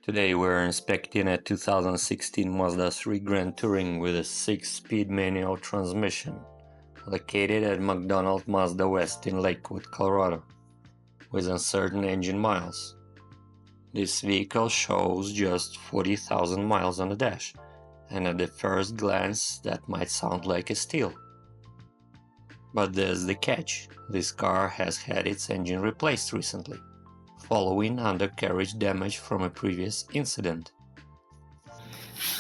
Today we're inspecting a 2016 Mazda 3 Grand Touring with a 6-speed manual transmission, located at McDonald Mazda West in Lakewood, Colorado, with uncertain engine miles. This vehicle shows just 40,000 miles on the dash, and at the first glance that might sound like a steal. But there's the catch: this car has had its engine replaced recently, following undercarriage damage from a previous incident.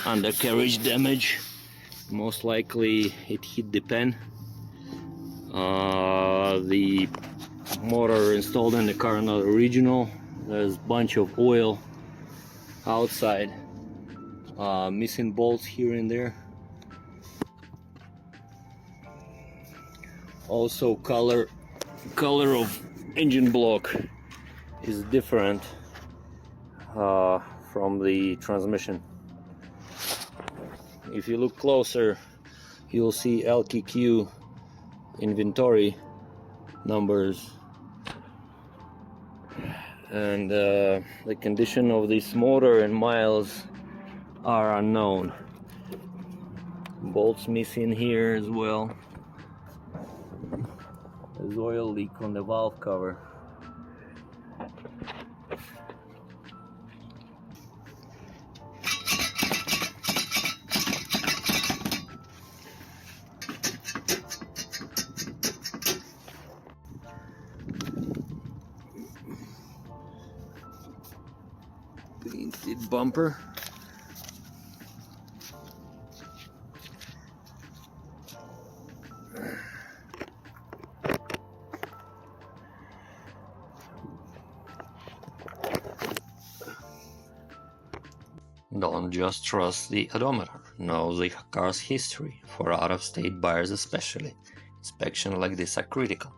Undercarriage damage, most likely it hit the pen. The motor installed in the car not original. There's a bunch of oil outside, missing bolts here and there. Also color of engine block is different from the transmission. If you look closer, you'll see LKQ inventory numbers, and the condition of this motor and miles are unknown. Bolts missing here as well. There's oil leak on the valve cover. Painted bumper. Don't just trust the odometer. Know the car's history, for out-of-state buyers especially. Inspections like this are critical.